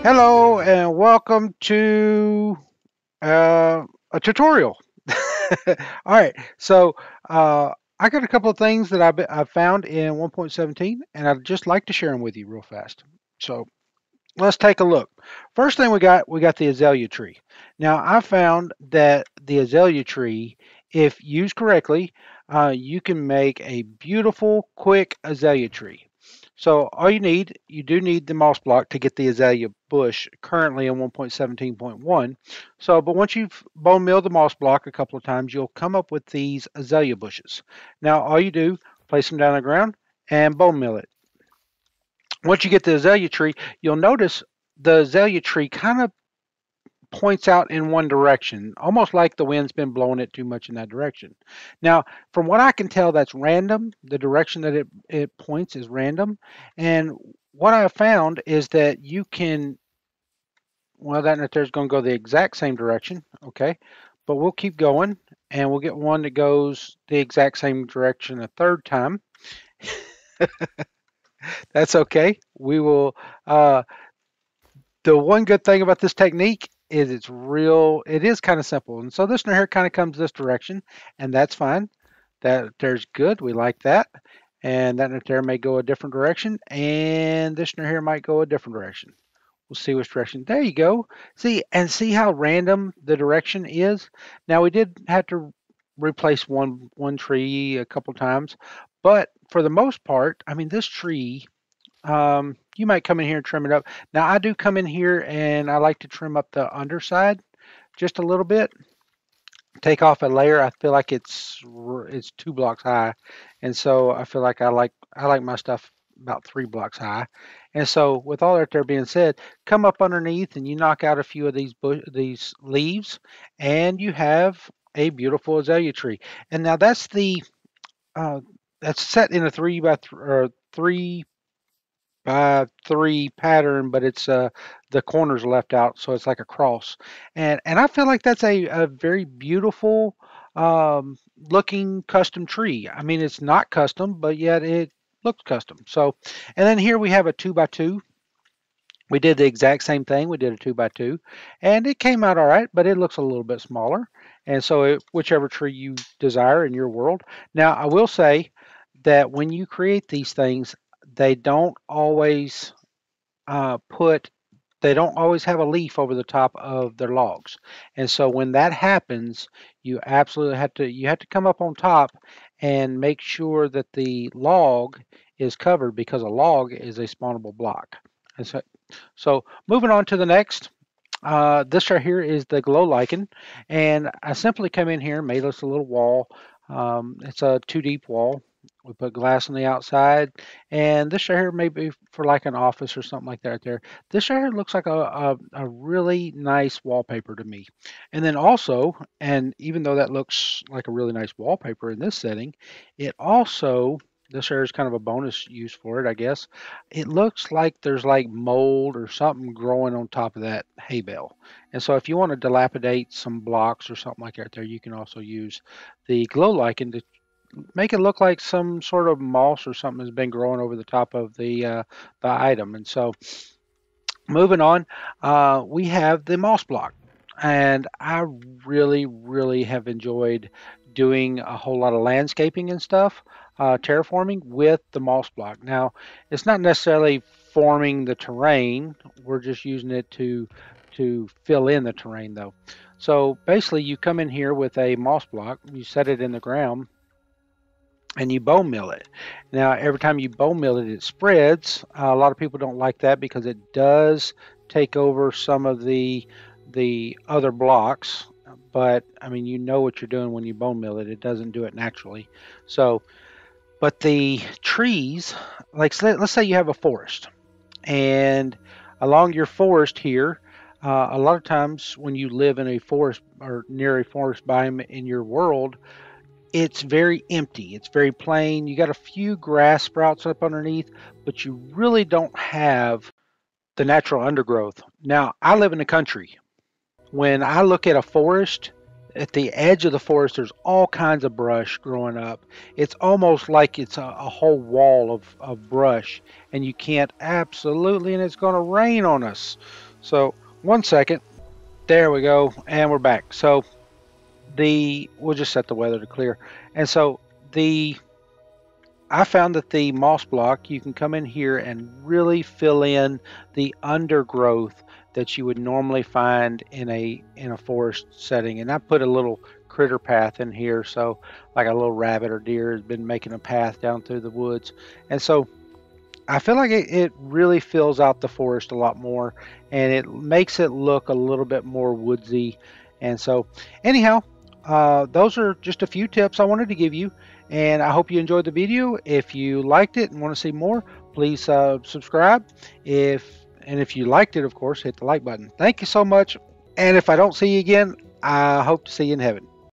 Hello and welcome to a tutorial. All right, so I got a couple of things that I found in 1.17, and I'd just like to share them with you real fast. So let's take a look. First thing we got the azalea tree. Now I found that the azalea tree, if used correctly, you can make a beautiful, quick azalea tree. So all you do need the moss block to get the azalea bush currently in 1.17.1. So, but once you've bone milled the moss block a couple of times, you'll come up with these azalea bushes. Now all you do, place them down on the ground and bone mill it. Once you get the azalea tree, you'll notice the azalea tree kind of points out in one direction, almost like the wind's been blowing it too much in that direction. Now, from what I can tell, that's random. The direction that it points is random. And what I found is that you can, well, that right there is going to go the exact same direction, okay? But we'll keep going and we'll get one that goes the exact same direction a third time. That's okay. We will the one good thing about this technique is it is kind of simple. And so this one here kind of comes this direction, and that's fine. That there's good. We like that. And that one there may go a different direction, and this one here might go a different direction. We'll see which direction. There you go. See how random the direction is. Now we did have to replace one tree a couple times, but for the most part, I mean this tree you might come in here and trim it up. Now I do come in here and I like to trim up the underside just a little bit. Take off a layer. I feel like it's 2 blocks high, and so I feel like I like my stuff about 3 blocks high. And so with all that there being said, come up underneath and you knock out a few of these leaves, and you have a beautiful azalea tree. And now uh, that's set in a 3 by 3 pattern, but it's the corners left out, so it's like a cross. And I feel like that's a very beautiful looking custom tree. I mean, it's not custom, but yet it looks custom. So, and then here we have a 2 by 2. We did the exact same thing. We did a 2 by 2, and it came out all right, but it looks a little bit smaller. And so, whichever tree you desire in your world. Now, I will say that when you create these things, they don't always put they don't always have a leaf over the top of their logs. And so when that happens, you have to come up on top and make sure that the log is covered, because a log is a spawnable block. And so moving on to the next, this right here is the glow lichen, and I simply come in here and made us a little wall. It's a 2 deep wall. We put glass on the outside, and this right here may be for like an office or something like that right there. This right here looks like a really nice wallpaper to me. And then also, and even though that looks like a really nice wallpaper in this setting, it also, this here is kind of a bonus use for it, I guess. It looks like there's like mold or something growing on top of that hay bale. And so if you want to dilapidate some blocks or something like that there, you can also use the glow lichen to make it look like some sort of moss or something has been growing over the top of the item. And so moving on, we have the moss block. And I really, really have enjoyed doing a whole lot of landscaping and stuff, terraforming with the moss block. Now, it's not necessarily forming the terrain. We're just using it to fill in the terrain, though. So basically, you come in here with a moss block, you set it in the ground, and you bone mill it. Now, every time you bone mill it, it spreads. A lot of people don't like that because it does take over some of the other blocks. But I mean, you know what you're doing when you bone mill it. It doesn't do it naturally. So, but the trees, like let's say you have a forest, and along your forest here, a lot of times when you live in a forest or near a forest biome in your world, it's very empty. It's very plain. You got a few grass sprouts up underneath, but you really don't have the natural undergrowth. Now, I live in the country. When I look at a forest, at the edge of the forest, there's all kinds of brush growing up. It's almost like it's a whole wall of brush, and you can't absolutely, and it's going to rain on us. So 1 second. There we go, and we're back. So we'll just set the weather to clear. And so the I found that the moss block, you can come in here and really fill in the undergrowth that you would normally find in a forest setting. And I put a little critter path in here, so like a little rabbit or deer has been making a path down through the woods. And so I feel like it really fills out the forest a lot more, and it makes it look a little bit more woodsy. And so, anyhow, those are just a few tips I wanted to give you, and I hope you enjoyed the video. If you liked it and want to see more, please subscribe. If you liked it, of course, hit the like button. Thank you so much. And if I don't see you again, I hope to see you in heaven.